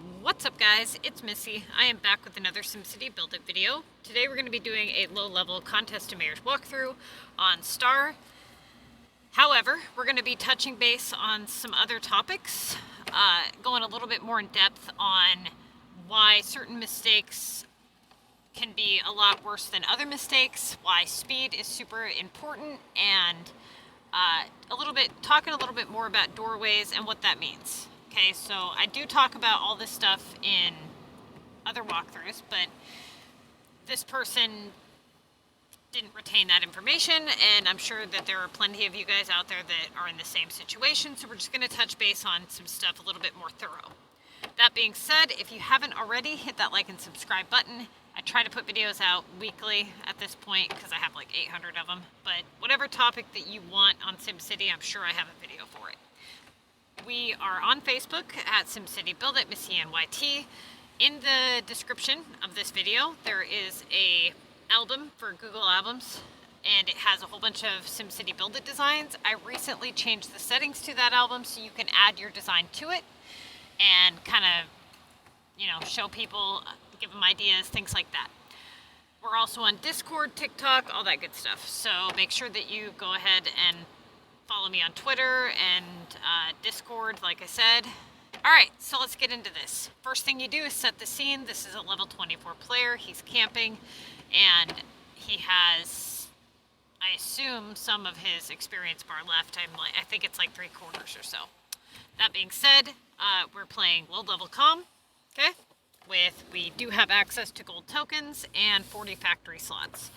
What's up guys, it's Missy. I am back with another SimCity BuildIt video. Today we're going to be doing a low-level contest to mayors walkthrough on Star. However, we're going to be touching base on some other topics, going a little bit more in depth on why certain mistakes can be a lot worse than other mistakes, why speed is super important, and talking a little bit more about doorways and what that means. Okay, so I do talk about all this stuff in other walkthroughs, but this person didn't retain that information, and I'm sure that there are plenty of you guys out there that are in the same situation, so we're just going to touch base on some stuff a little bit more thorough. That being said, if you haven't already, hit that like and subscribe button. I try to put videos out weekly at this point because I have like 800 of them, but whatever topic that you want on SimCity, I'm sure I have a video for it. We are on Facebook at SimCity BuildIt, MissyanneTTVYT. In the description of this video, there is a album for Google Albums, and it has a whole bunch of SimCity BuildIt designs. I recently changed the settings to that album so you can add your design to it and kind of, show people, give them ideas, things like that. We're also on Discord, TikTok, all that good stuff. So make sure that you go ahead and follow me on Twitter and Discord, like I said. Alright, so let's get into this. First thing you do is set the scene. This is a level 24 player. He's camping, and he has, I assume, some of his experience bar left. I think it's like 3/4 or so. That being said, we're playing low-level CoM, okay? We do have access to gold tokens and 40 factory slots.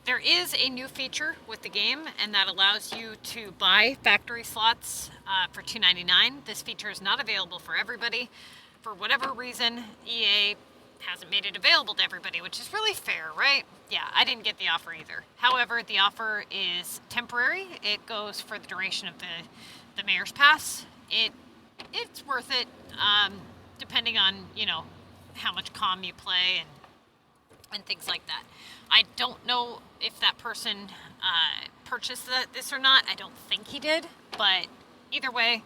There is a new feature with the game, and that allows you to buy factory slots for $2.99. This feature is not available for everybody. For whatever reason, EA hasn't made it available to everybody, which is really fair, right? Yeah, I didn't get the offer either. However, the offer is temporary. It goes for the duration of the Mayor's Pass. It's worth it, depending on, how much CoM you play and things like that. I don't know if that person purchased this or not. I don't think he did, but either way,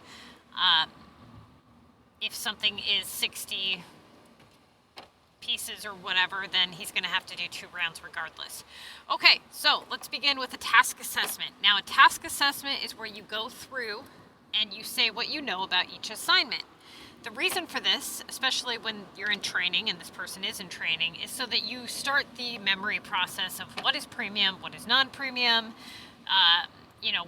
if something is 60 pieces or whatever, then he's going to have to do 2 rounds regardless. Okay, so let's begin with a task assessment. Now, a task assessment is where you go through and you say what you know about each assignment. The reason for this, especially when you're in training and this person is in training, is so that you start the memory process of what is premium, what is non-premium,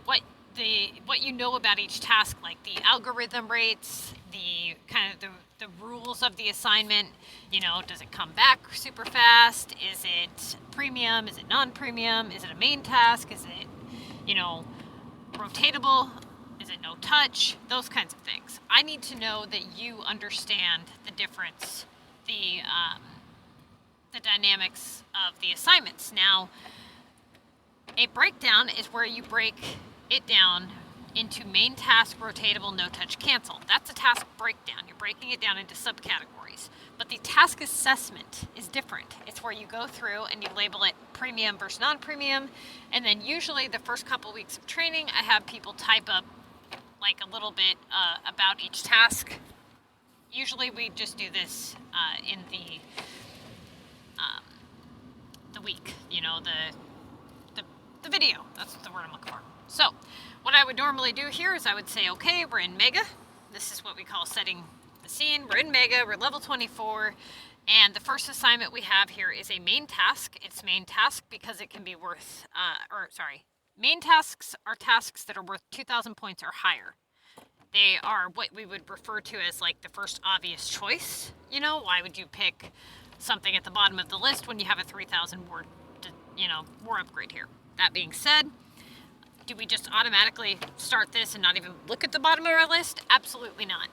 what you know about each task, like the algorithm rates, the rules of the assignment. Does it come back super fast? Is it premium? Is it non-premium? Is it a main task? Is it, rotatable? Is it no touch? Those kinds of things. I need to know that you understand the difference, the dynamics of the assignments. Now, a breakdown is where you break it down into main task, rotatable, no touch, cancel. That's a task breakdown. You're breaking it down into subcategories. But the task assessment is different. It's where you go through and you label it premium versus non-premium. And then usually the first couple weeks of training, I have people type up like a little bit about each task. Usually we just do this in the week, the video. That's the word I'm looking for. So what I would normally do here is I would say, okay, we're in Mega. This is what we call setting the scene. We're in Mega, we're level 24, and the first assignment we have here is a main task. It's main task because it can be worth, main tasks are tasks that are worth 2,000 points or higher. They are what we would refer to as like the first obvious choice. Why would you pick something at the bottom of the list when you have a 3,000 war upgrade here? That being said, do we just automatically start this and not even look at the bottom of our list? Absolutely not.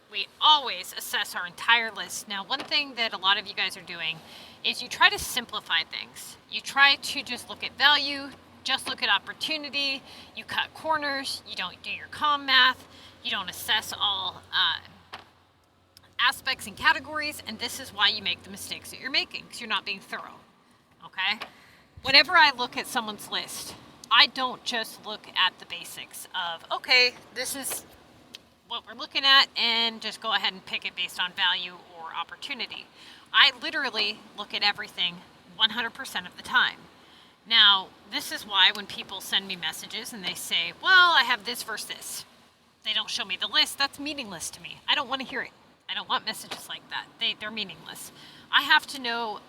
We always assess our entire list. Now, one thing that a lot of you guys are doing is you try to simplify things. You try to just look at value, just look at opportunity, you cut corners, you don't do your CoM math, you don't assess all aspects and categories, and this is why you make the mistakes that you're making, because you're not being thorough, okay? Whenever I look at someone's list, I don't just look at the basics of, okay, this is what we're looking at and just go ahead and pick it based on value or opportunity. I literally look at everything 100% of the time. Now, this is why when people send me messages and they say, well, I have this versus this, they don't show me the list, that's meaningless to me. I don't want to hear it. I don't want messages like that. They're meaningless. I have to know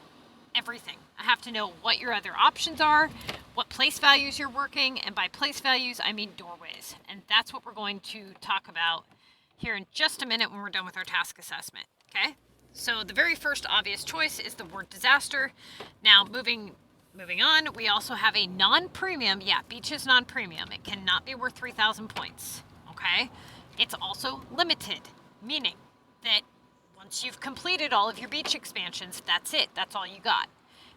everything. I have to know what your other options are, what place values you're working, and by place values, I mean doorways. And that's what we're going to talk about here in just a minute when we're done with our task assessment, okay? So the very first obvious choice is the word disaster. Now, moving on, we also have a non-premium. Yeah, beach is non-premium. It cannot be worth 3,000 points, okay? It's also limited, meaning that once you've completed all of your beach expansions, that's it. That's all you got.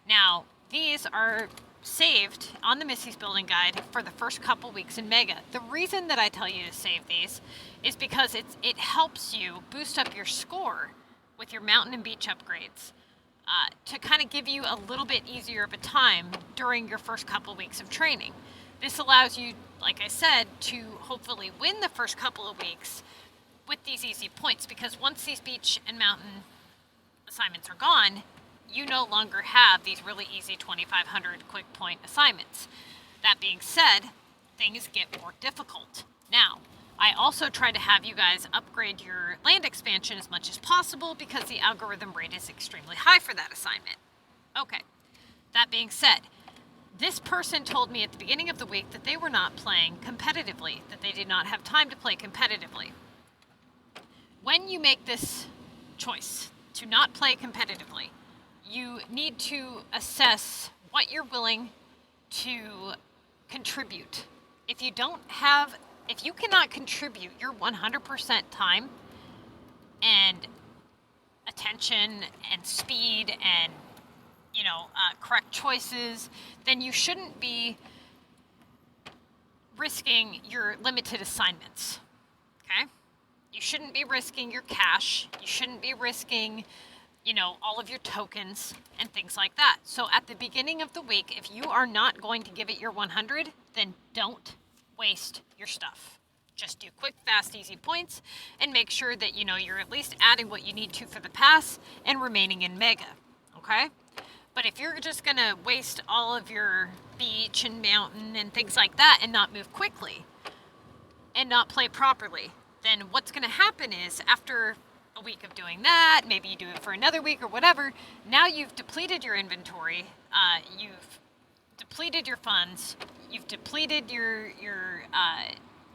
Now, these are saved on the Missy's Building Guide for the first couple weeks in Mega. The reason that I tell you to save these is because it helps you boost up your score with your mountain and beach upgrades to kind of give you a little bit easier of a time during your first couple weeks of training. This allows you, like I said, to hopefully win the first couple of weeks with these easy points, because once these beach and mountain assignments are gone, you no longer have these really easy 2,500 quick point assignments. That being said, things get more difficult. Now, I also try to have you guys upgrade your land expansion as much as possible because the algorithm rate is extremely high for that assignment. Okay, that being said, this person told me at the beginning of the week that they were not playing competitively, that they did not have time to play competitively. When you make this choice to not play competitively, you need to assess what you're willing to contribute. If you cannot contribute your 100% time and attention and speed and correct choices, then you shouldn't be risking your limited assignments, okay? You shouldn't be risking your cash. You shouldn't be risking, all of your tokens and things like that. So at the beginning of the week, if you are not going to give it your 100, then don't waste your stuff. Just do quick, fast, easy points and make sure that, you're at least adding what you need to for the pass and remaining in Mega, okay? But if you're just going to waste all of your beach and mountain and things like that and not move quickly and not play properly, then what's going to happen is after a week of doing that, maybe you do it for another week or whatever, now you've depleted your inventory, you've depleted your funds, you've depleted your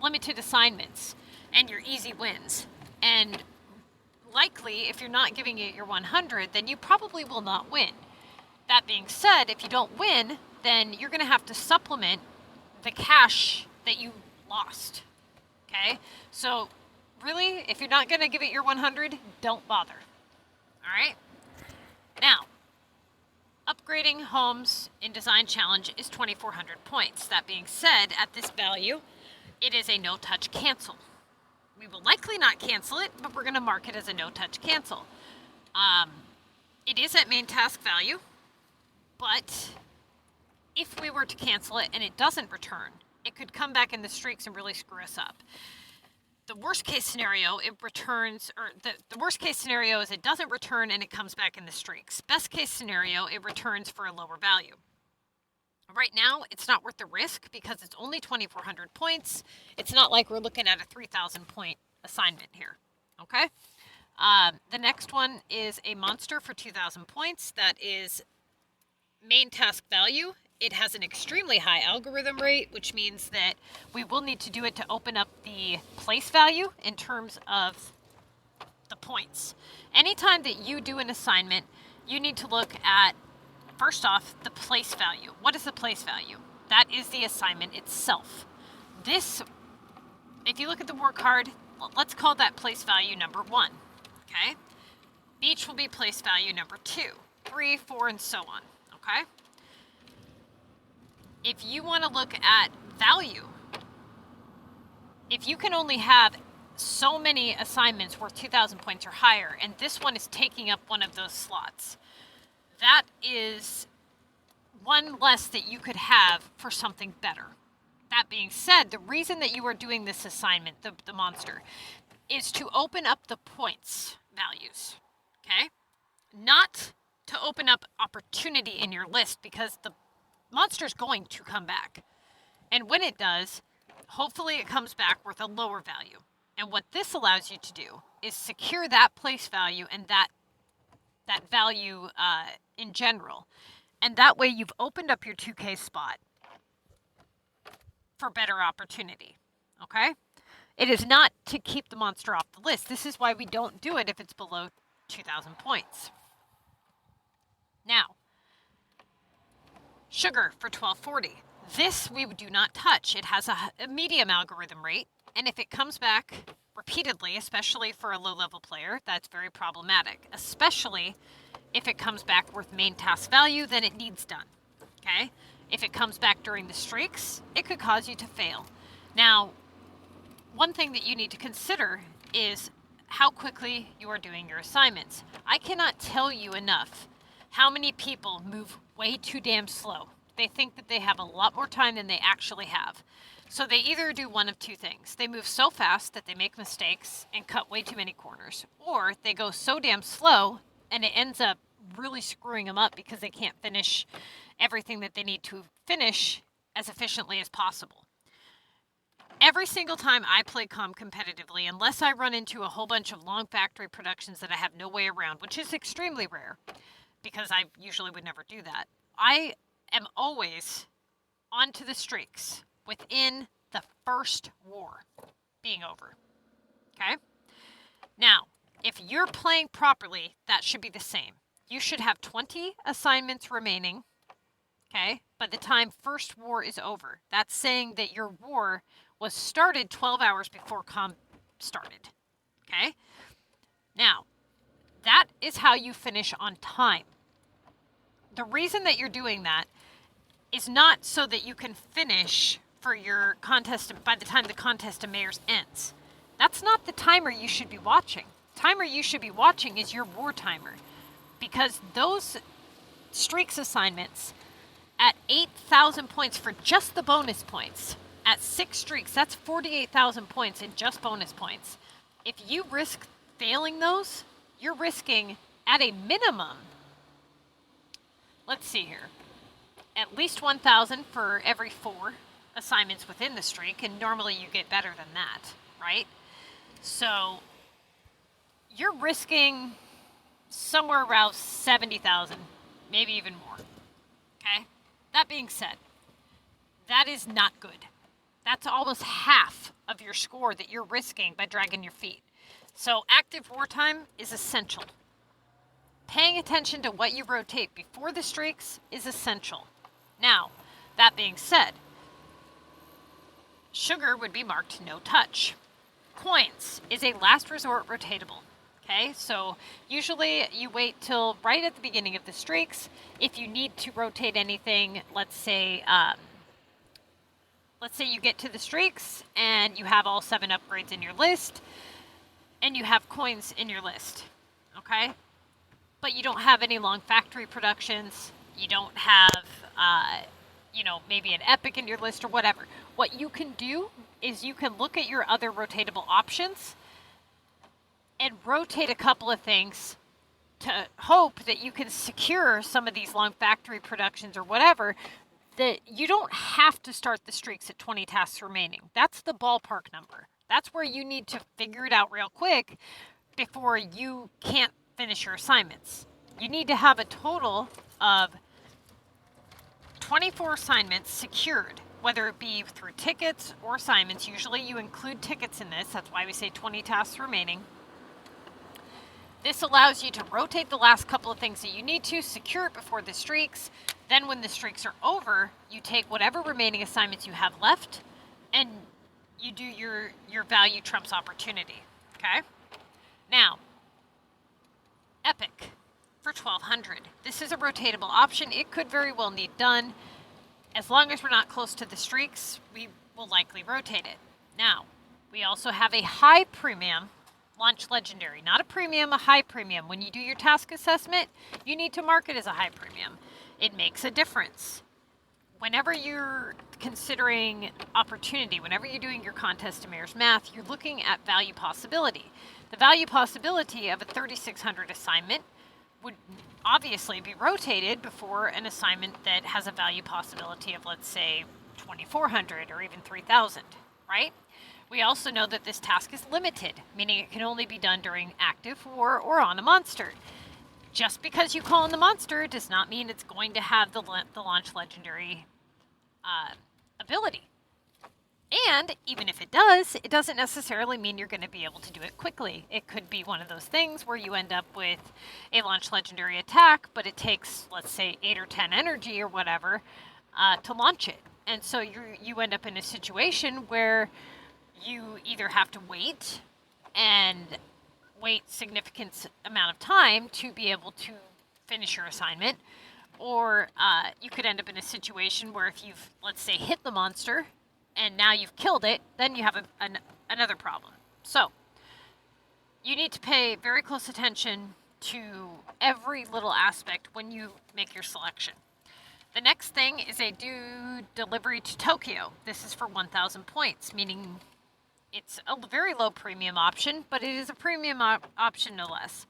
limited assignments and your easy wins. And likely, if you're not giving it your 100, then you probably will not win. That being said, if you don't win, then you're going to have to supplement the cash that you lost. Okay? So, really, if you're not going to give it your 100, don't bother. All right? Now, upgrading homes in Design Challenge is 2,400 points. That being said, at this value, it is a no-touch cancel. We will likely not cancel it, but we're going to mark it as a no-touch cancel. It is at main task value, but if we were to cancel it and it doesn't return, it could come back in the streaks and really screw us up. The worst case scenario, it returns, or the worst case scenario is it doesn't return and it comes back in the streaks. Best case scenario, it returns for a lower value. Right now, it's not worth the risk because it's only 2,400 points. It's not like we're looking at a 3,000 point assignment here, okay? The next one is a monster for 2,000 points. That is main task value. It has an extremely high algorithm rate, which means that we will need to do it to open up the place value in terms of the points. Anytime that you do an assignment, you need to look at, first off, the place value. What is the place value? That is the assignment itself. This, if you look at the work card, let's call that place value number 1, okay? Beach will be place value number 2, 3, 4, and so on, okay? If you want to look at value, if you can only have so many assignments worth 2,000 points or higher, and this one is taking up one of those slots, that is one less that you could have for something better. That being said, the reason that you are doing this assignment, the monster, is to open up the points values, okay? Not to open up opportunity in your list, because the monster's going to come back. And when it does, hopefully it comes back with a lower value. And what this allows you to do is secure that place value and that value in general. And that way you've opened up your 2K spot for better opportunity, okay? It is not to keep the monster off the list. This is why we don't do it if it's below 2,000 points. Now, sugar for 1240. This we do not touch. It has a medium algorithm rate, and if it comes back repeatedly, especially for a low-level player, that's very problematic, especially if it comes back with main task value, then it needs done, okay? If it comes back during the streaks, it could cause you to fail. Now, one thing that you need to consider is how quickly you are doing your assignments. I cannot tell you enough how many people move way too damn slow. They think that they have a lot more time than they actually have. So they either do one of two things. They move so fast that they make mistakes and cut way too many corners, or they go so damn slow and it ends up really screwing them up because they can't finish everything that they need to finish as efficiently as possible. Every single time I play CoM competitively, unless I run into a whole bunch of long factory productions that I have no way around, which is extremely rare because I usually would never do that, I am always onto the streaks within the first war being over, okay? Now, if you're playing properly, that should be the same. You should have 20 assignments remaining, okay, by the time first war is over. That's saying that your war was started 12 hours before CoM started, okay? Now, that is how you finish on time. The reason that you're doing that is not so that you can finish for your contest by the time the contest of mayors ends. That's not the timer you should be watching. Timer you should be watching is your war timer, because those streaks assignments at 8,000 points for just the bonus points, at 6 streaks, that's 48,000 points in just bonus points. If you risk failing those, you're risking at a minimum, let's see here, at least 1,000 for every 4 assignments within the streak, and normally you get better than that, right? So you're risking somewhere around 70,000, maybe even more, okay? That being said, that is not good. That's almost half of your score that you're risking by dragging your feet. So active wartime is essential. Paying attention to what you rotate before the streaks is essential. Now, that being said, sugar would be marked no touch. Coins is a last resort rotatable. Okay, so usually you wait till right at the beginning of the streaks. If you need to rotate anything, let's say you get to the streaks and you have all 7 upgrades in your list and you have coins in your list, okay? But you don't have any long factory productions. You don't have, maybe an epic in your list or whatever. What you can do is you can look at your other rotatable options and rotate a couple of things to hope that you can secure some of these long factory productions or whatever, that you don't have to start the streaks at 20 tasks remaining. That's the ballpark number. That's where you need to figure it out real quick before you can't finish your assignments. You need to have a total of 24 assignments secured, whether it be through tickets or assignments. Usually you include tickets in this. That's why we say 20 tasks remaining. This allows you to rotate the last couple of things that you need to, secure it before the streaks. Then when the streaks are over, you take whatever remaining assignments you have left and you do your value trumps opportunity, okay? Now, epic for 1200. This is a rotatable option. It could very well need done. As long as we're not close to the streaks, we will likely rotate it. Now, we also have a high premium launch legendary, not a premium, a high premium. When you do your task assessment, you need to mark it as a high premium. It makes a difference. whenever you're considering opportunity, whenever you're doing your contest to mayor's math, you're looking at value possibility. The value possibility of a 3,600 assignment would obviously be rotated before an assignment that has a value possibility of, let's say, 2,400 or even 3,000, right? We also know that this task is limited, meaning it can only be done during active war or on a monster. Just because you call in the monster does not mean it's going to have the launch legendary ability. And even if it does, it doesn't necessarily mean you're going to be able to do it quickly. It could be one of those things where you end up with a launch legendary attack, but it takes, let's say, 8 or 10 energy or whatever to launch it. And so you end up in a situation where you either have to wait significant amount of time to be able to finish your assignment, or you could end up in a situation where if you've, let's say, hit the monster and now you've killed it, then you have another problem. So you need to pay very close attention to every little aspect when you make your selection. The next thing is a due delivery to Tokyo. This is for 1,000 points, meaning it's a very low premium option, but it is a premium option no less.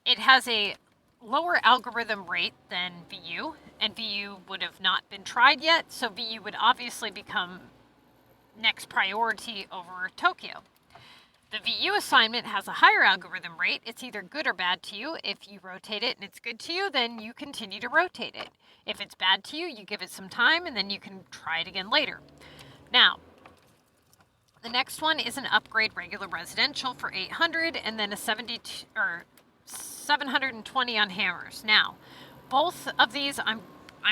It has a lower algorithm rate than VU, and VU would have not been tried yet, so VU would obviously become next priority over Tokyo. The VU assignment has a higher algorithm rate. It's either good or bad to you. If you rotate it and it's good to you, then you continue to rotate it. If it's bad to you, you give it some time and then you can try it again later. Now, the next one is an upgrade regular residential for 800 and then a 720 on hammers. Now, both of these I'm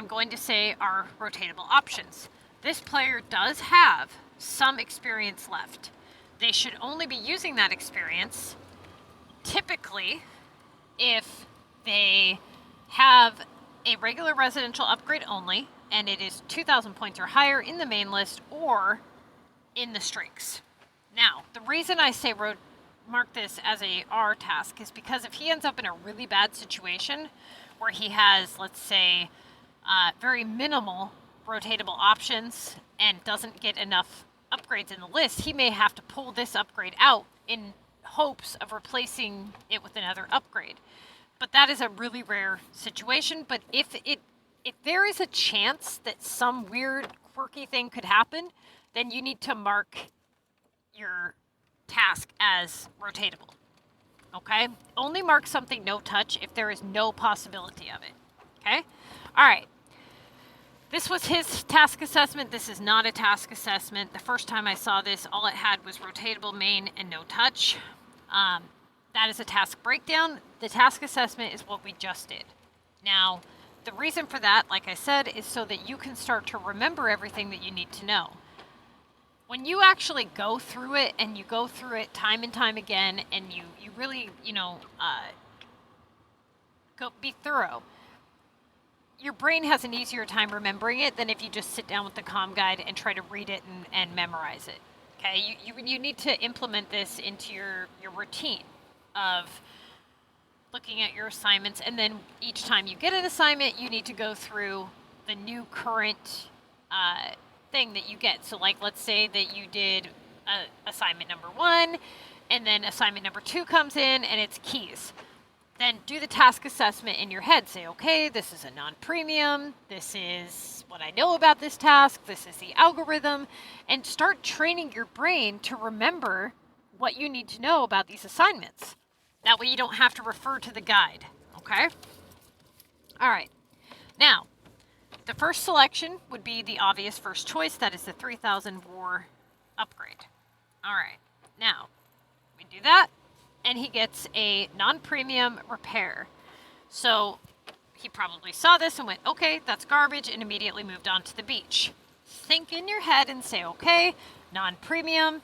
going to say are rotatable options. This player does have some experience left. They should only be using that experience typically if they have a regular residential upgrade only and it is 2,000 points or higher in the main list or in the streaks. Now, the reason I say mark this as a R task is because if he ends up in a really bad situation where he has, let's say, very minimal rotatable options and doesn't get enough upgrades in the list, he may have to pull this upgrade out in hopes of replacing it with another upgrade. But that is a really rare situation. But if there is a chance that some weird quirky thing could happen, then you need to mark your task as rotatable. Okay? Only mark something no touch if there is no possibility of it. Okay? All right. This was his task assessment. This is not a task assessment. The first time I saw this, all it had was rotatable main and no touch. That is a task breakdown. The task assessment is what we just did. Now, the reason for that, like I said, is so that you can start to remember everything that you need to know. When you actually go through it, and you go through it time and time again, and you really, be thorough, your brain has an easier time remembering it than if you just sit down with the CoM guide and try to read it and memorize it. Okay, you need to implement this into your routine of looking at your assignments, and then each time you get an assignment, you need to go through the new current thing that you get. So like, let's say that you did assignment number 1, and then assignment number 2 comes in, and it's keys. Then do the task assessment in your head. Say, okay, this is a non-premium. This is what I know about this task. This is the algorithm. And start training your brain to remember what you need to know about these assignments. That way you don't have to refer to the guide, okay? All right. Now, the first selection would be the obvious first choice. That is the 3,000 war upgrade. All right. Now, we do that. And he gets a non-premium repair. So he probably saw this and went, okay, that's garbage, and immediately moved on to the beach. Think in your head and say, okay, non-premium,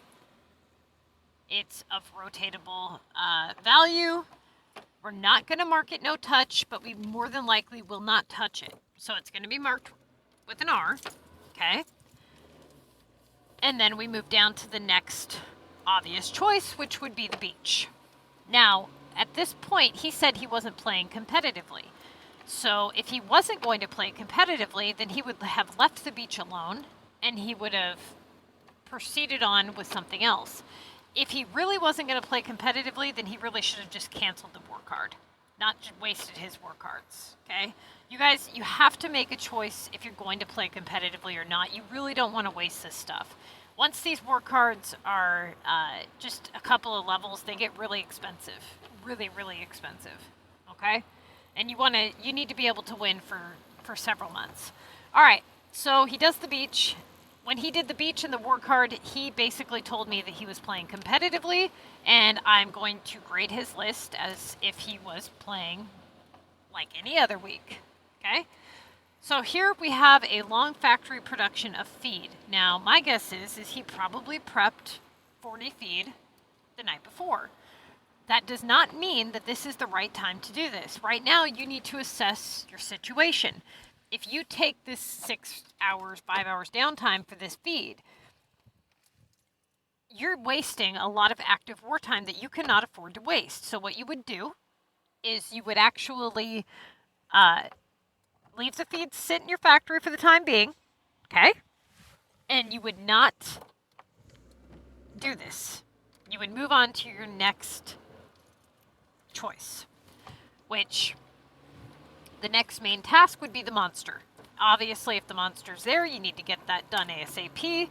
it's of rotatable value. We're not going to mark it no touch, but we more than likely will not touch it. So it's going to be marked with an R, okay? And then we move down to the next obvious choice, which would be the beach. Now, at this point, he said he wasn't playing competitively. So if he wasn't going to play competitively, then he would have left the beach alone and he would have proceeded on with something else. If he really wasn't going to play competitively, then he really should have just canceled the war card, not just wasted his war cards, okay? You guys, you have to make a choice if you're going to play competitively or not. You really don't want to waste this stuff. Once these war cards are just a couple of levels, they get really expensive. Really, really expensive, okay? And you need to be able to win for several months. All right, so he does the beach. When he did the beach and the war card, he basically told me that he was playing competitively, and I'm going to grade his list as if he was playing like any other week, okay? So here we have a long factory production of feed. Now, my guess is he probably prepped 40 feed the night before. That does not mean that this is the right time to do this. Right now, you need to assess your situation. If you take this 6 hours, 5 hours downtime for this feed, you're wasting a lot of active war time that you cannot afford to waste. So what you would do is you would actually leave the feed sit in your factory for the time being, okay? And you would not do this. You would move on to your next choice, which the next main task would be the monster. Obviously, if the monster's there, you need to get that done ASAP.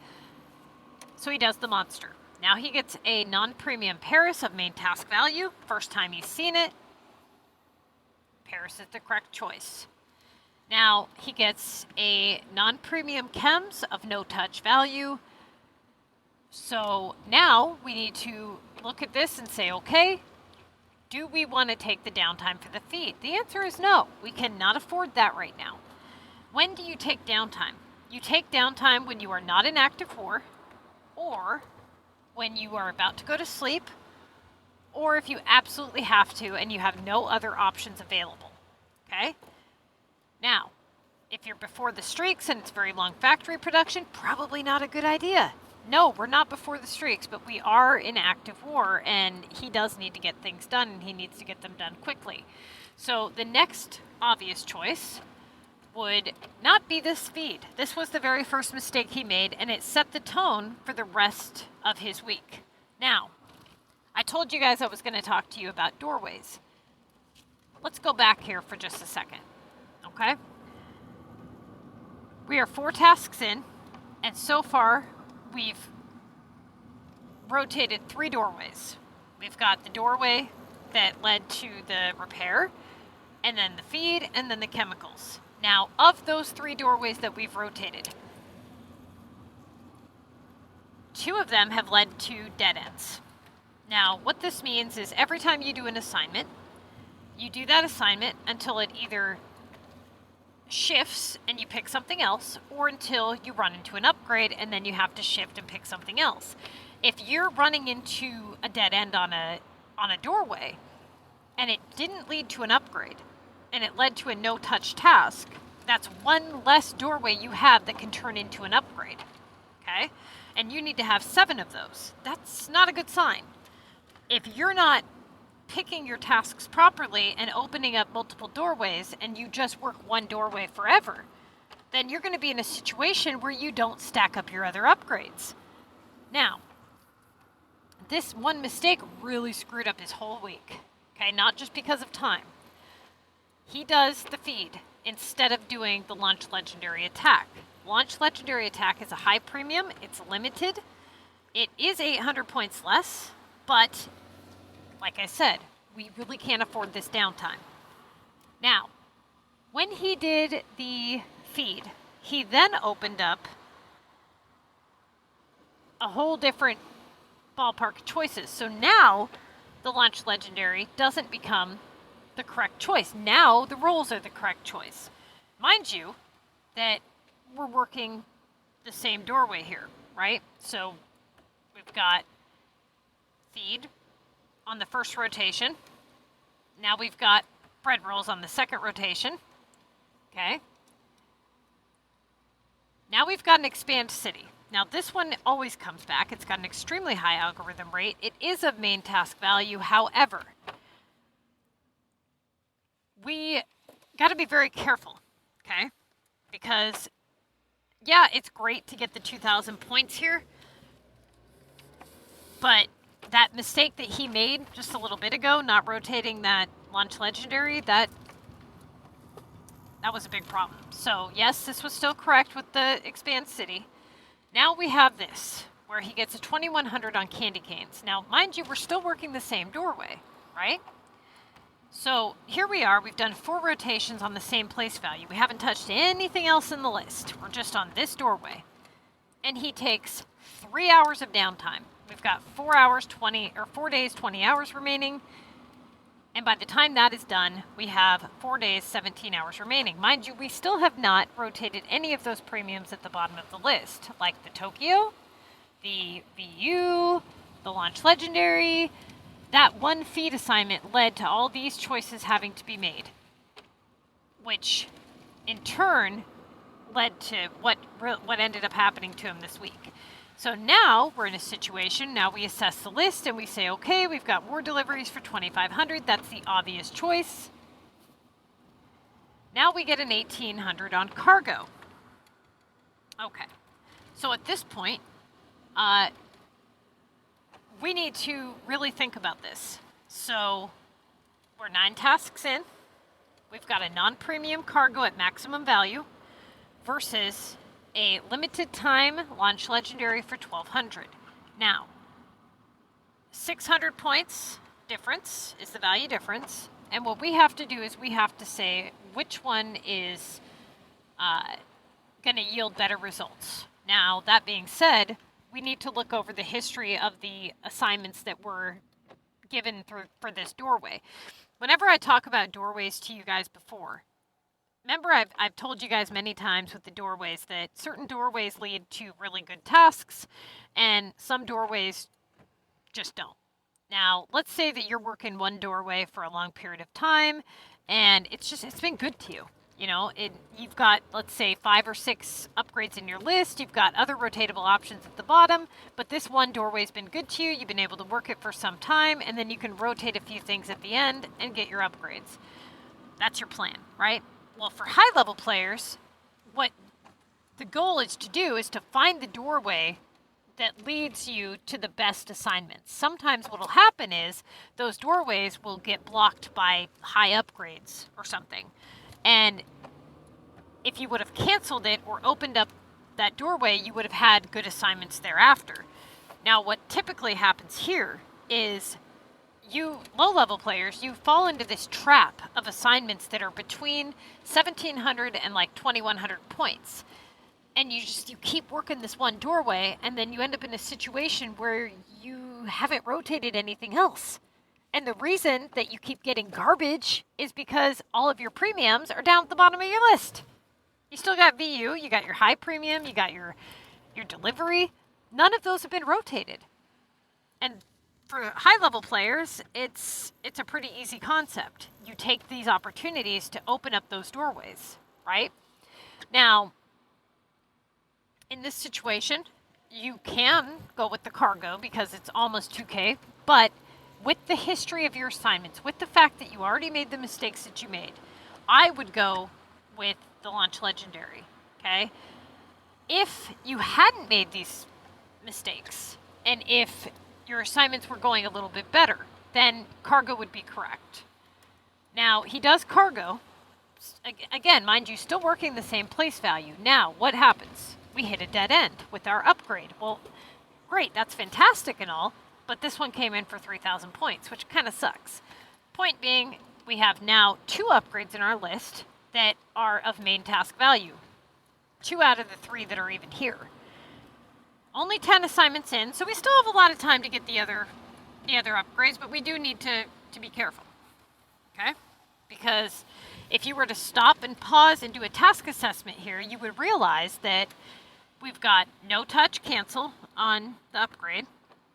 So he does the monster. Now he gets a non-premium Paris of main task value. First time he's seen it, Paris is the correct choice. Now he gets a non-premium chems of no touch value. So now we need to look at this and say, okay, do we want to take the downtime for the feed? The answer is no. We cannot afford that right now. When do you take downtime? You take downtime when you are not in active war, or when you are about to go to sleep, or if you absolutely have to and you have no other options available, okay? Now, if you're before the streaks and it's very long factory production, probably not a good idea. No, we're not before the streaks, but we are in active war, and he does need to get things done, and he needs to get them done quickly. So the next obvious choice would not be this feed. This was the very first mistake he made, and it set the tone for the rest of his week. Now, I told you guys I was going to talk to you about doorways. Let's go back here for just a second, okay? We are 4 tasks in, and so far we've rotated 3 doorways. We've got the doorway that led to the repair, and then the feed, and then the chemicals. Now, of those 3 doorways that we've rotated, 2 of them have led to dead ends. Now, what this means is every time you do an assignment, you do that assignment until it either shifts and you pick something else, or until you run into an upgrade and then you have to shift and pick something else. If you're running into a dead end on a doorway and it didn't lead to an upgrade and it led to a no-touch task, that's 1 less doorway you have that can turn into an upgrade, okay? And you need to have 7 of those. That's not a good sign. If you're not picking your tasks properly and opening up multiple doorways and you just work 1 doorway forever, then you're going to be in a situation where you don't stack up your other upgrades. Now, this one mistake really screwed up his whole week, okay? Not just because of time. He does the feed instead of doing the launch legendary attack. Launch legendary attack is a high premium, it's limited, it is 800 points less, but like I said, we really can't afford this downtime. Now, when he did the feed, he then opened up a whole different ballpark of choices. So now the launch legendary doesn't become the correct choice. Now the rolls are the correct choice. Mind you that we're working the same doorway here, right? So we've got feed on the first rotation. Now we've got bread rolls on the second rotation. Okay. Now we've got an expand city. Now this one always comes back. It's got an extremely high algorithm rate. It is of main task value. However, we got to be very careful, okay? Because, yeah, it's great to get the 2,000 points here, but that mistake that he made just a little bit ago, not rotating that launch legendary, that was a big problem. So, yes, this was still correct with the expand city. Now we have this, where he gets a 2,100 on candy canes. Now, mind you, we're still working the same doorway, right? So here we are, we've done 4 rotations on the same place value. We haven't touched anything else in the list. We're just on this doorway. And he takes 3 hours of downtime. We've got 4 days, 20 hours remaining. And by the time that is done, we have 4 days, 17 hours remaining. Mind you, we still have not rotated any of those premiums at the bottom of the list, like the Tokyo, the VU, the Launch Legendary. That one feed assignment led to all these choices having to be made, which in turn led to what ended up happening to him this week. So now we're in a situation, now we assess the list and we say, okay, we've got more deliveries for 2,500. That's the obvious choice. Now we get an 1,800 on cargo. Okay. So at this point, we need to really think about this. So we're 9 tasks in. We've got a non-premium cargo at maximum value versus a limited time launch legendary for 1,200. Now, 600 points difference is the value difference. And what we have to do is we have to say which one is going to yield better results. Now, that being said, we need to look over the history of the assignments that were given for this doorway. Whenever I talk about doorways to you guys before, remember I've told you guys many times with the doorways that certain doorways lead to really good tasks and some doorways just don't. Now, let's say that you're working one doorway for a long period of time and it's been good to you. You know, you've got, let's say, 5 or 6 upgrades in your list. You've got other rotatable options at the bottom, but this one doorway's been good to you. You've been able to work it for some time, and then you can rotate a few things at the end and get your upgrades. That's your plan, right? Well, for high-level players, what the goal is to do is to find the doorway that leads you to the best assignments. Sometimes what will happen is those doorways will get blocked by high upgrades or something. And if you would have canceled it or opened up that doorway, you would have had good assignments thereafter. Now, what typically happens here is you low-level players, you fall into this trap of assignments that are between 1,700 and like 2,100 points. And you keep working this one doorway, and then you end up in a situation where you haven't rotated anything else. And the reason that you keep getting garbage is because all of your premiums are down at the bottom of your list. You still got VU, you got your high premium, you got your delivery. None of those have been rotated. And for high-level players, it's a pretty easy concept. You take these opportunities to open up those doorways, right? Now, in this situation, you can go with the cargo because it's almost 2K, but with the history of your assignments, with the fact that you already made the mistakes that you made, I would go with the launch legendary, okay? If you hadn't made these mistakes, and if your assignments were going a little bit better, then cargo would be correct. Now, he does cargo. Again, mind you, still working the same place value. Now, what happens? We hit a dead end with our upgrade. Well, great, that's fantastic and all, but this one came in for 3,000 points, which kind of sucks. Point being, we have now 2 upgrades in our list that are of main task value. 2 out of the 3 that are even here. Only 10 assignments in, so we still have a lot of time to get the other upgrades, but we do need to be careful, okay? Because if you were to stop and pause and do a task assessment here, you would realize that we've got no touch cancel on the upgrade.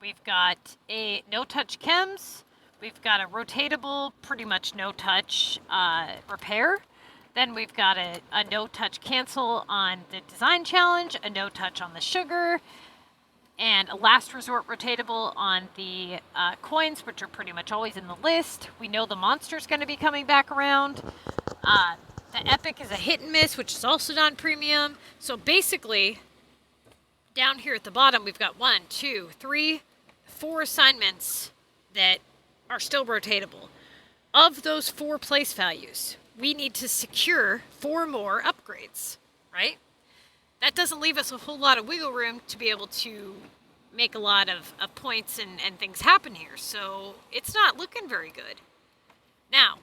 We've got a no-touch chems. We've got a rotatable, pretty much no-touch repair. Then we've got a no-touch cancel on the design challenge, a no-touch on the sugar, and a last resort rotatable on the coins, which are pretty much always in the list. We know the monster's going to be coming back around. The epic is a hit and miss, which is also non-premium. So basically, down here at the bottom, we've got 1, 2, 3, 4 assignments that are still rotatable. Of those 4 place values, we need to secure 4 more upgrades, right? That doesn't leave us a whole lot of wiggle room to be able to make a lot of points and things happen here. So it's not looking very good. Now,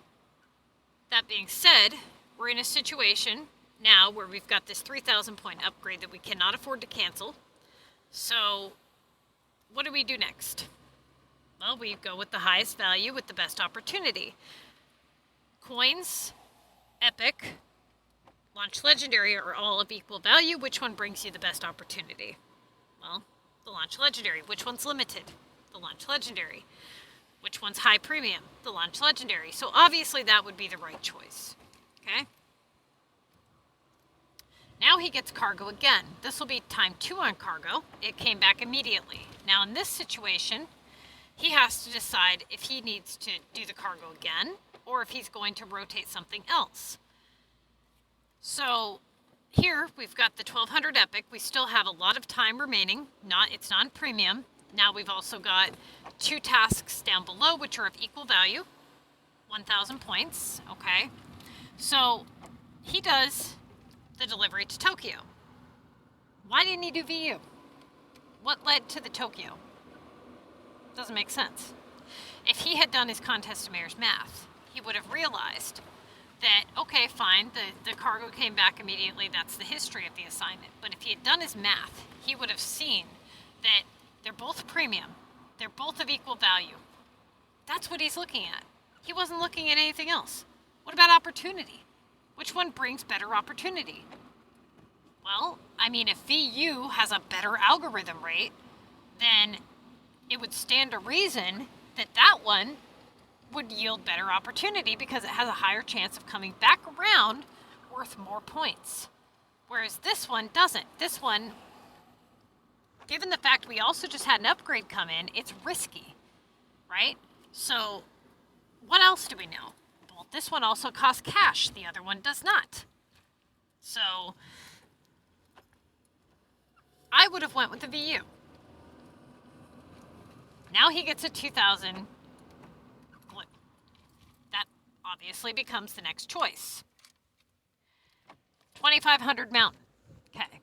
that being said, we're in a situation now where we've got this 3,000 point upgrade that we cannot afford to cancel. So what do we do next? Well, we go with the highest value with the best opportunity. Coins, epic, launch legendary are all of equal value. Which one brings you the best opportunity? Well, the launch legendary. Which one's limited? The launch legendary. Which one's high premium? The launch legendary. So obviously that would be the right choice. Okay? Now he gets cargo again. This will be time 2 on cargo. It came back immediately. Now in this situation, he has to decide if he needs to do the cargo again or if he's going to rotate something else. So here we've got the 1200 epic. We still have a lot of time remaining. It's non-premium. Now we've also got 2 tasks down below which are of equal value, 1,000 points. Okay, so he does the delivery to Tokyo. Why didn't he do VU? What led to the Tokyo? Doesn't make sense. If he had done his contest of mayor's math, he would have realized that, okay, fine, the cargo came back immediately. That's the history of the assignment. But if he had done his math, he would have seen that they're both premium. They're both of equal value. That's what he's looking at. He wasn't looking at anything else. What about opportunity? Which one brings better opportunity? Well, I mean, if VU has a better algorithm rate, then it would stand to reason that that one would yield better opportunity because it has a higher chance of coming back around worth more points. Whereas this one doesn't. This one, given the fact we also just had an upgrade come in, it's risky, right? So what else do we know? Well, this one also costs cash. The other one does not. So I would have went with the VU. Now he gets a 2,000. That obviously becomes the next choice. 2,500 mountain. Okay.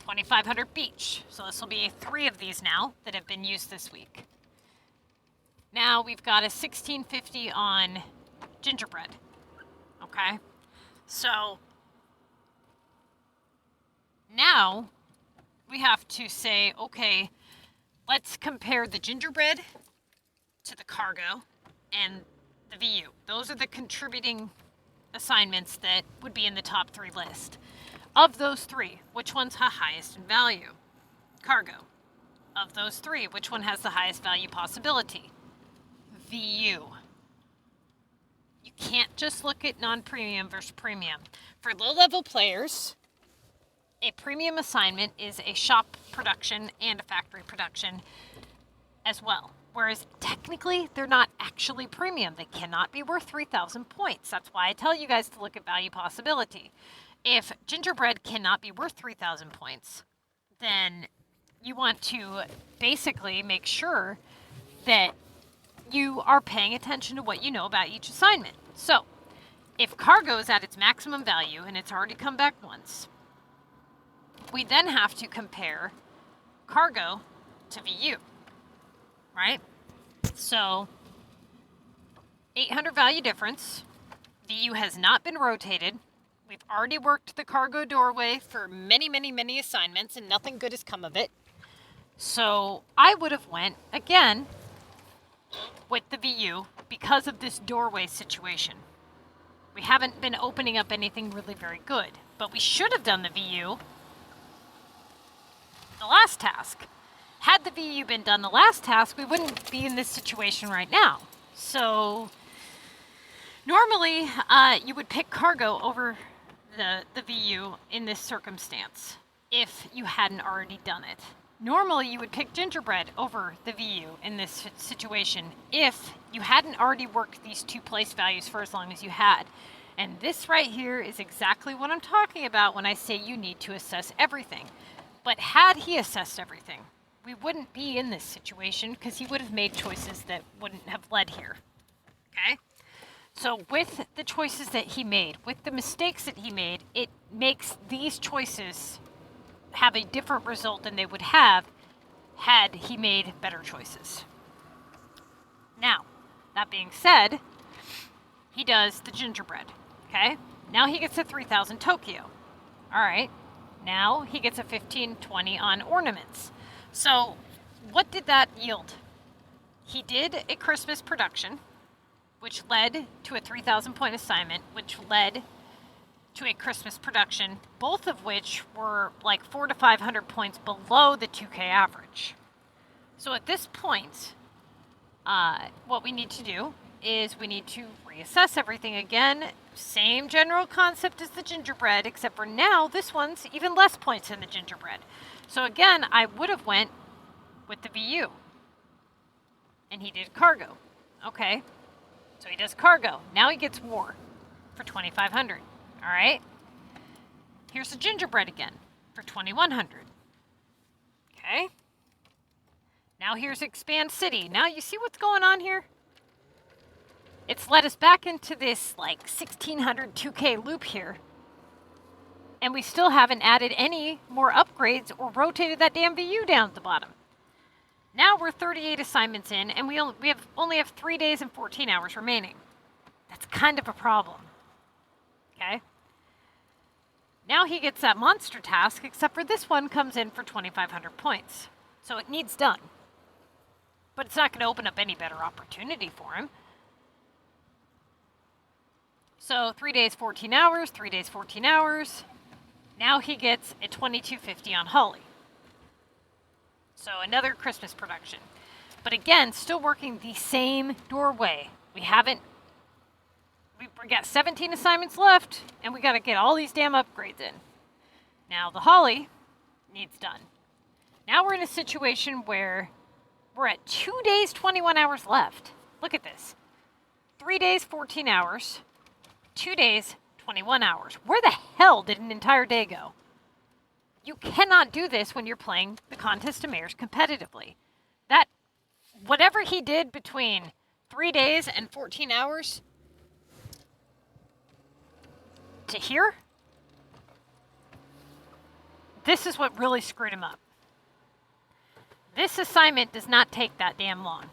2,500 beach. So this will be 3 of these now that have been used this week. Now we've got a 1,650 on gingerbread. Okay. So now we have to say, okay, let's compare the gingerbread to the cargo and the VU. Those are the contributing assignments that would be in the top 3 list. Of those 3, which one's the highest in value? Cargo. Of those 3, which one has the highest value possibility? VU. You can't just look at non-premium versus premium. For low-level players, a premium assignment is a shop production and a factory production as well. Whereas technically, they're not actually premium. They cannot be worth 3,000 points. That's why I tell you guys to look at value possibility. If gingerbread cannot be worth 3,000 points, then you want to basically make sure that you are paying attention to what you know about each assignment. So, if cargo is at its maximum value and it's already come back once, we then have to compare cargo to VU, right? So, 800 value difference. VU has not been rotated. We've already worked the cargo doorway for many assignments and nothing good has come of it. So I would have went, again, with the VU because of this doorway situation. We haven't been opening up anything really very good, but we should have done the VU the last task. Had the VU been done the last task, we wouldn't be in this situation right now. So normally you would pick cargo over the VU in this circumstance if you hadn't already done it. Normally you would pick gingerbread over the VU in this situation if you hadn't already worked these 2 place values for as long as you had. And this right here is exactly what I'm talking about when I say you need to assess everything. But had he assessed everything, we wouldn't be in this situation because he would have made choices that wouldn't have led here. Okay? So with the choices that he made, with the mistakes that he made, it makes these choices have a different result than they would have had he made better choices. Now, that being said, he does the gingerbread. Okay? Now he gets a 3,000 Tokyo. All right. Now he gets a 1520 on ornaments. So what did that yield? He did a Christmas production, which led to a 3,000 point assignment, which led to a Christmas production, both of which were like 400 to 500 points below the 2K average. So at this point, what we need to do is we need to reassess everything again. Same general concept as the gingerbread, except for now this one's even less points than the gingerbread. So again, I would have went with the VU. And he did cargo. Okay. So he does cargo. Now he gets war for 2,500. All right. Here's the gingerbread again for 2,100. Okay. Now here's expand city. Now you see what's going on here? It's led us back into this like 1,600 2K loop here. And we still haven't added any more upgrades or rotated that damn VU down at the bottom. Now we're 38 assignments in, and we only have 3 days and 14 hours remaining. That's kind of a problem. Okay? Now he gets that monster task, except for this one comes in for 2,500 points. So it needs done. But it's not going to open up any better opportunity for him. So 3 days, 14 hours, 3 days, 14 hours. Now he gets a 2250 on Holly. So another Christmas production. But again, still working the same doorway. We've got 17 assignments left, and we got to get all these damn upgrades in. Now the Holly needs done. Now we're in a situation where we're at 2 days, 21 hours left. Look at this. 3 days, 14 hours. 2 days, 21 hours. Where the hell did an entire day go? You cannot do this when you're playing the Contest of Mayors competitively. Whatever he did between 3 days and 14 hours to here, this is what really screwed him up. This assignment does not take that damn long,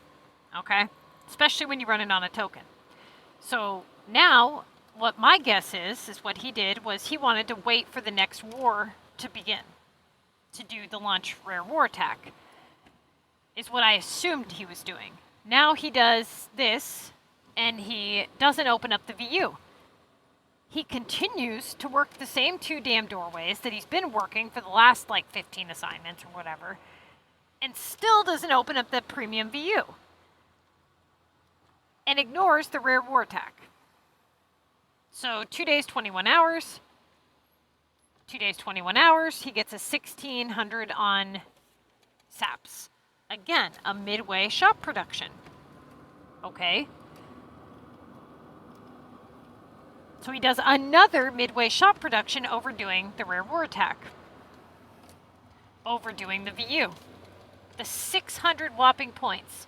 okay? Especially when you run it on a token. So now, what my guess is what he did was he wanted to wait for the next war to begin, to do the launch rare war attack, is what I assumed he was doing. Now he does this, and he doesn't open up the VU. He continues to work the same 2 damn doorways that he's been working for the last, 15 assignments or whatever, and still doesn't open up the premium VU. And ignores the rare war attack. So 2 days, 21 hours. 2 days, 21 hours. He gets a 1,600 on SAPs. Again, a midway shop production. Okay. So he does another midway shop production, overdoing the rare war attack. Overdoing the VU. The 600 whopping points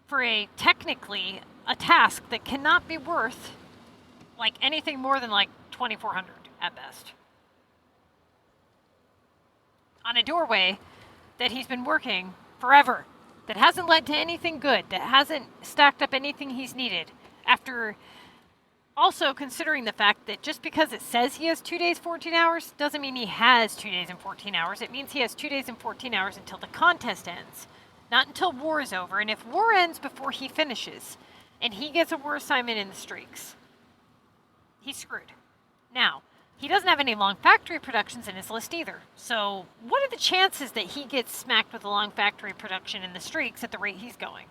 for technically a task that cannot be worth anything more than 2,400 at best. On a doorway that he's been working forever, that hasn't led to anything good, that hasn't stacked up anything he's needed, after also considering the fact that just because it says he has 2 days, 14 hours, doesn't mean he has 2 days and 14 hours. It means he has 2 days and 14 hours until the contest ends, not until war is over. And if war ends before he finishes, and he gets a war assignment in the streaks, he's screwed. Now, he doesn't have any long factory productions in his list either. So what are the chances that he gets smacked with a long factory production in the streaks at the rate he's going?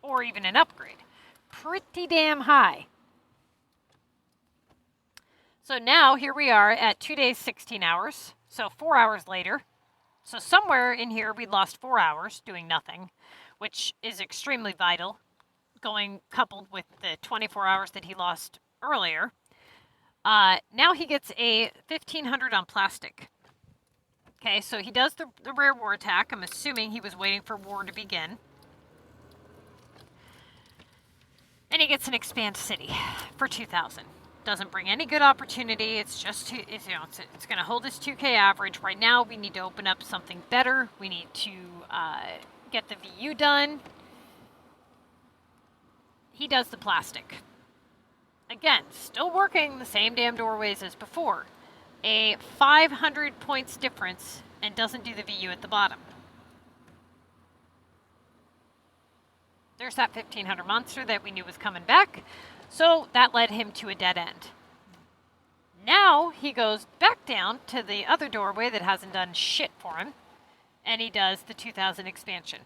Or even an upgrade? Pretty damn high. So now here we are at 2 days, 16 hours. So 4 hours later. So somewhere in here we lost 4 hours doing nothing, which is extremely vital, coupled with the 24 hours that he lost earlier. Now he gets a 1500 on plastic. Okay, so he does the rare war attack. I'm assuming he was waiting for war to begin. And he gets an expand city for 2000. Doesn't bring any good opportunity. It's just, it's going to hold his 2K average. Right now, we need to open up something better. We need to get the VU done. He does the plastic. Again, still working the same damn doorways as before. A 500 points difference and doesn't do the VU at the bottom. There's that 1500 monster that we knew was coming back. So that led him to a dead end. Now he goes back down to the other doorway that hasn't done shit for him. And he does the 2000 expansion.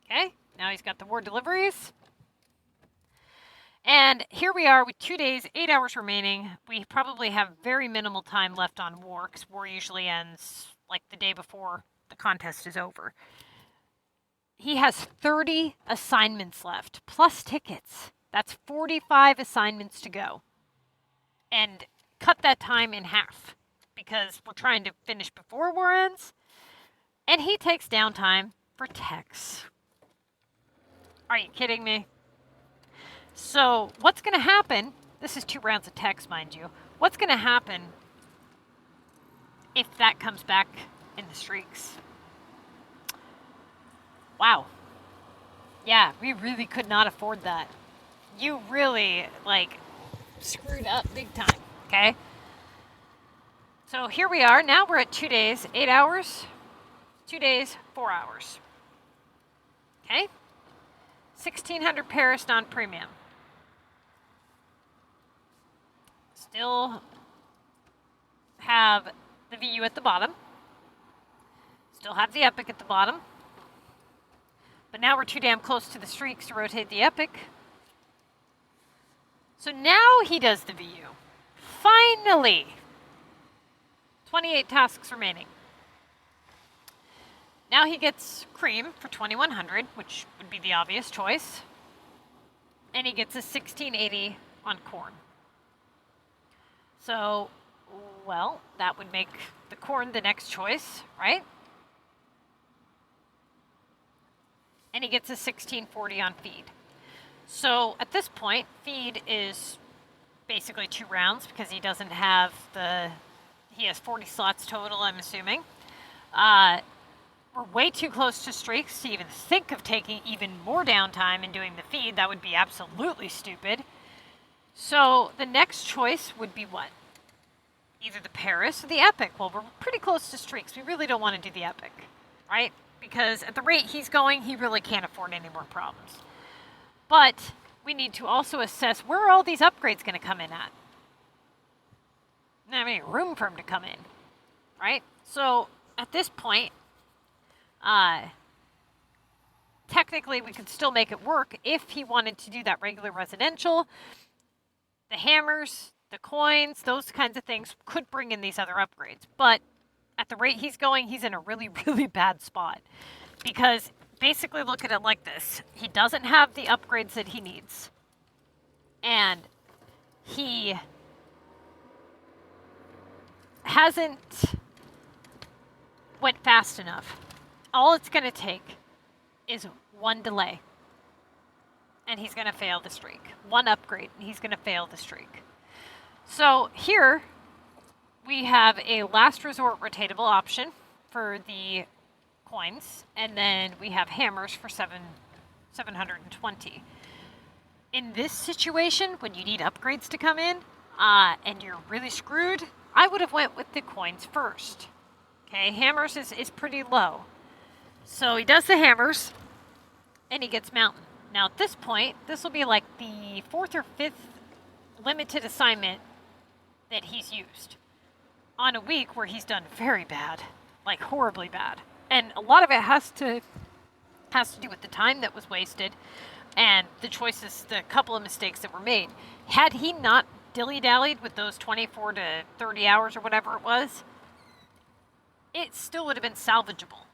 Okay, now he's got the war deliveries. And here we are with 2 days, 8 hours remaining. We probably have very minimal time left on war, because war usually ends like the day before the contest is over. He has 30 assignments left, plus tickets. That's 45 assignments to go. And cut that time in half, because we're trying to finish before war ends. And he takes downtime for techs. Are you kidding me? So what's going to happen, this is 2 rounds of techs, mind you. What's going to happen if that comes back in the streaks? Wow. Yeah, we really could not afford that. You really, like, screwed up big time, okay? So here we are. Now we're at 2 days, 8 hours. 2 days, 4 hours. Okay? 1600 Paris non-premium. Still have the VU at the bottom. Still have the epic at the bottom. But now we're too damn close to the streaks to rotate the epic. So now he does the VU. Finally! 28 tasks remaining. Now he gets cream for 2100, which would be the obvious choice. And he gets a 1680 on corn. So, well, that would make the corn the next choice, right? And he gets a 1640 on feed. So at this point, feed is basically 2 rounds because he doesn't have he has 40 slots total, I'm assuming. We're way too close to streaks to even think of taking even more downtime and doing the feed. That would be absolutely stupid. So the next choice would be what? Either the Paris or the epic. Well, we're pretty close to streaks. We really don't want to do the epic, right? Because at the rate he's going, he really can't afford any more problems. But we need to also assess where are all these upgrades going to come in at. Not have any room for him to come in, right? So at this point, technically we could still make it work if he wanted to do that regular residential. The hammers, the coins, those kinds of things could bring in these other upgrades. But at the rate he's going, he's in a really, really bad spot. Because basically look at it like this. He doesn't have the upgrades that he needs. And he hasn't went fast enough. All it's going to take is 1 delay. And he's going to fail the streak. 1 upgrade, and he's going to fail the streak. So here we have a last resort rotatable option for the coins, and then we have hammers for 720. In this situation, when you need upgrades to come in, and you're really screwed, I would have went with the coins first. Okay, hammers is pretty low. So he does the hammers, and he gets mountain. Now at this point, this will be like the 4th or 5th limited assignment that he's used on a week where he's done very bad, like horribly bad. And a lot of it has to do with the time that was wasted and the choices, the couple of mistakes that were made. Had he not dilly-dallied with those 24 to 30 hours or whatever it was, it still would have been salvageable.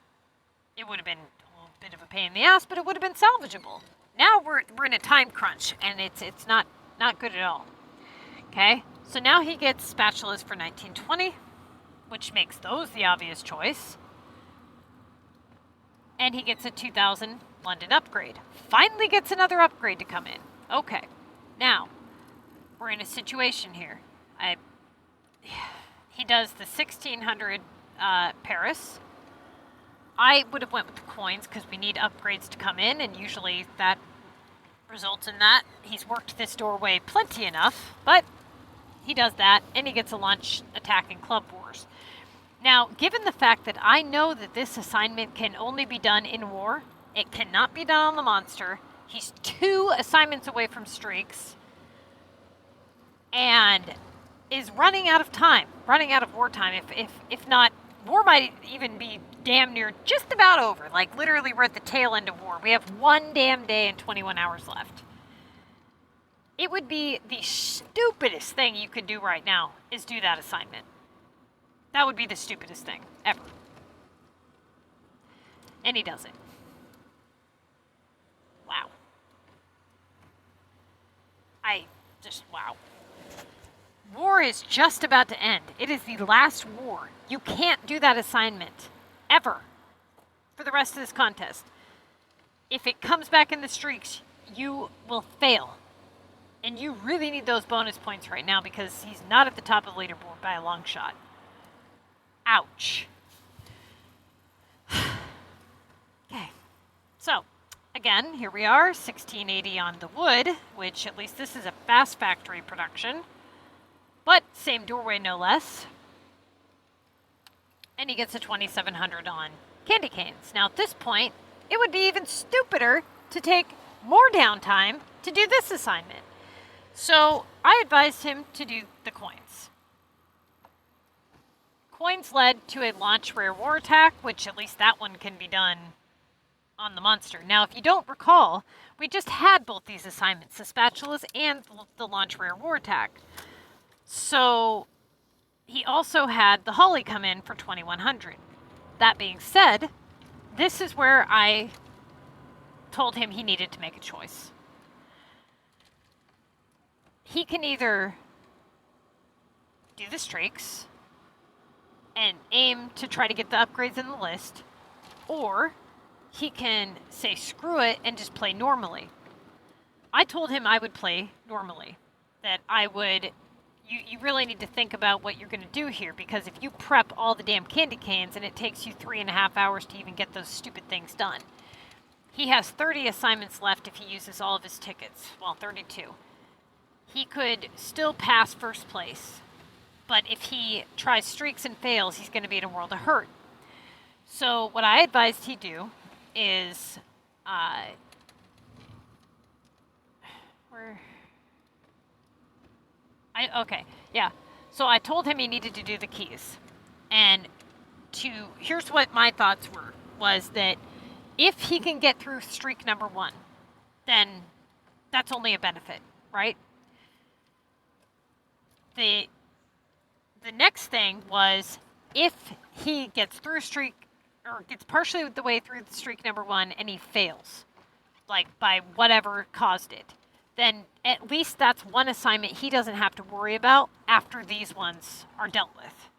It would have been a little bit of a pain in the ass, but it would have been salvageable. Now we're in a time crunch, and it's not good at all. Okay? So now he gets spatulas for 1920, which makes those the obvious choice. And he gets a 2000 London upgrade. Finally gets another upgrade to come in. Okay, now we're in a situation here. He does the 1600 Paris. I would have went with the coins because we need upgrades to come in, and usually that results in that. He's worked this doorway plenty enough, but he does that, and he gets a launch attack in Club Wars. Now, given the fact that I know that this assignment can only be done in war, it cannot be done on the monster. He's 2 assignments away from streaks, and is running out of time, running out of wartime. If not, war might even be damn near just about over. Like, literally, we're at the tail end of war. We have 1 damn day and 21 hours left. It would be the stupidest thing you could do right now is do that assignment. That would be the stupidest thing ever. And he does it. Wow. Wow. War is just about to end. It is the last war. You can't do that assignment. Ever. For the rest of this contest. If it comes back in the streaks, you will fail. And you really need those bonus points right now because he's not at the top of the leaderboard by a long shot. Ouch. Okay. So, again, here we are, 1680 on the wood, which at least this is a fast factory production. But same doorway, no less. And he gets a 2700 on candy canes. Now, at this point, it would be even stupider to take more downtime to do this assignment. So I advised him to do the coins. Coins led to a launch rare war attack, which at least that one can be done on the monster. Now, if you don't recall, we just had both these assignments, the spatulas and the launch rare war attack. So he also had the Holly come in for 2100. That being said, this is where I told him he needed to make a choice. He can either do the streaks and aim to try to get the upgrades in the list, or he can say screw it and just play normally. I told him I would play normally, that I would... You really need to think about what you're going to do here, because if you prep all the damn candy canes and it takes you 3.5 hours to even get those stupid things done. He has 30 assignments left if he uses all of his tickets. Well, 32. He could still pass first place, but if he tries streaks and fails, he's going to be in a world of hurt. So what I advised he do is, So I told him he needed to do the keys, and here's what my thoughts were, was that if he can get through streak number 1, then that's only a benefit, right? The next thing was, if he gets through streak, or gets partially the way through the streak number 1 and he fails, like by whatever caused it, then at least that's one assignment he doesn't have to worry about after these ones are dealt with.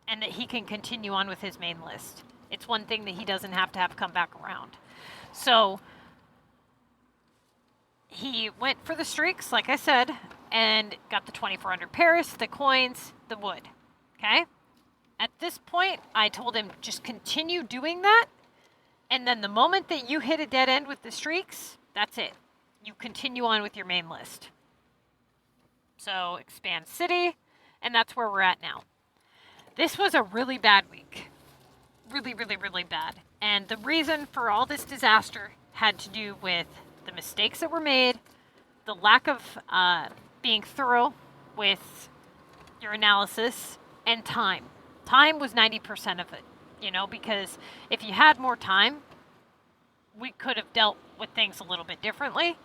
And that he can continue on with his main list. It's one thing that he doesn't have to have come back around. So he went for the streaks, like I said, and got the 2400 Paris, the coins, the wood. Okay? At this point, I told him just continue doing that, and then the moment that you hit a dead end with the streaks, that's it. You continue on with your main list. So expand city, and that's where we're at now. This was a really bad week. Really, really, really bad. And the reason for all this disaster had to do with the mistakes that were made, the lack of being thorough with your analysis, and time. Time was 90% of it, because if you had more time, we could have dealt with things a little bit differently.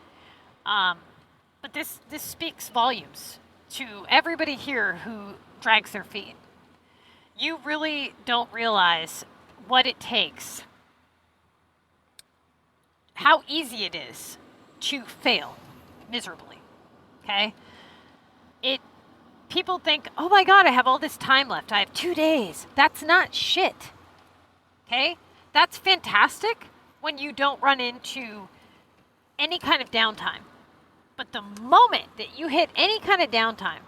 But this speaks volumes to everybody here who drags their feet. You really don't realize what it takes, how easy it is to fail miserably, okay? people think, oh my God, I have all this time left. I have 2 days. That's not shit. Okay? That's fantastic when you don't run into any kind of downtime. But the moment that you hit any kind of downtime,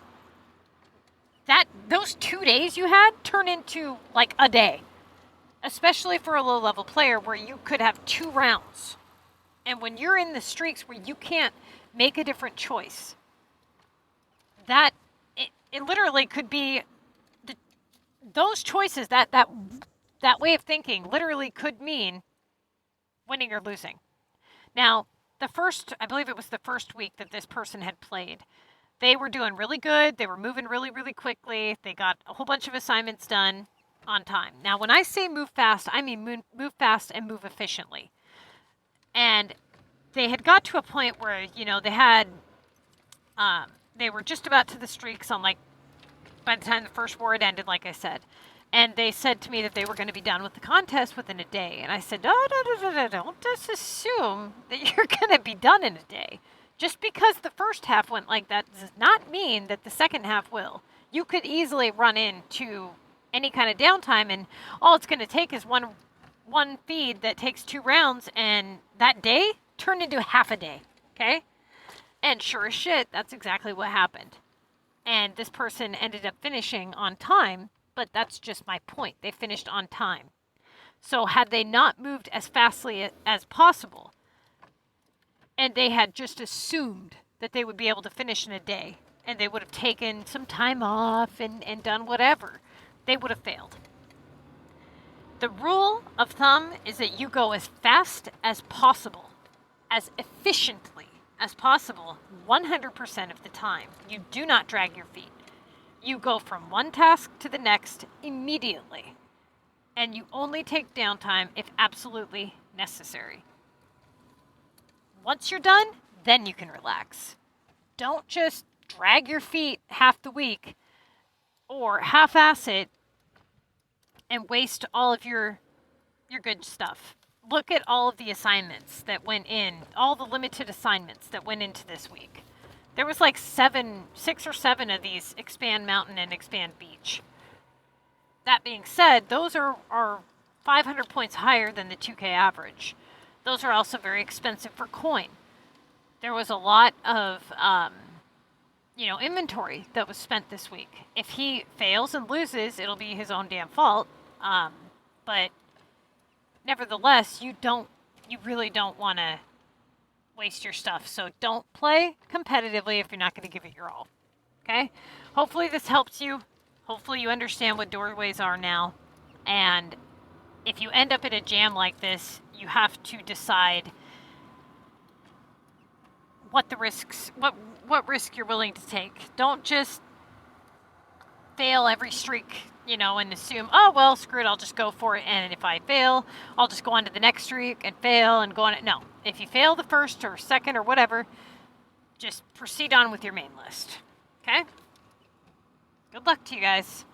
those 2 days you had turn into like a day. Especially for a low-level player where you could have 2 rounds. And when you're in the streaks where you can't make a different choice, it literally could be those choices, that way of thinking literally could mean winning or losing. Now, I believe it was the first week that this person had played, they were doing really good. They were moving really, really quickly. They got a whole bunch of assignments done on time. Now, when I say move fast, I mean move fast and move efficiently. And they had got to a point where, they had, they were just about to the streaks on by the time the first war had ended, like I said. And they said to me that they were going to be done with the contest within a day. And I said, no, don't just assume that you're going to be done in a day. Just because the first half went like that does not mean that the second half will. You could easily run into any kind of downtime, and all it's going to take is one feed that takes 2 rounds, and that day turned into half a day, okay? And sure as shit, that's exactly what happened. And this person ended up finishing on time, but that's just my point. They finished on time. So had they not moved as fastly as possible, and they had just assumed that they would be able to finish in a day, and they would have taken some time off and done whatever, they would have failed. The rule of thumb is that you go as fast as possible, as efficiently as possible, 100% of the time. You do not drag your feet. You go from one task to the next immediately, and you only take downtime if absolutely necessary. Once you're done, then you can relax. Don't just drag your feet half the week or half-ass it and waste all of your good stuff. Look at all of the assignments that went in, all the limited assignments that went into this week. There was like 6 or 7 of these Expand Mountain and Expand Beach. That being said, those are 500 points higher than the 2K average. Those are also very expensive for coin. There was a lot of inventory that was spent this week. If he fails and loses, it'll be his own damn fault. But nevertheless, you really don't want to waste your stuff. So don't play competitively if you're not going to give it your all. Okay? Hopefully this helps you. Hopefully you understand what doorways are now. And if you end up in a jam like this, you have to decide what risk you're willing to take. Don't just fail every streak, and assume, oh, well, screw it, I'll just go for it. And if I fail, I'll just go on to the next streak and fail and go on it. No, if you fail the first or second or whatever, just proceed on with your main list. Okay? Good luck to you guys.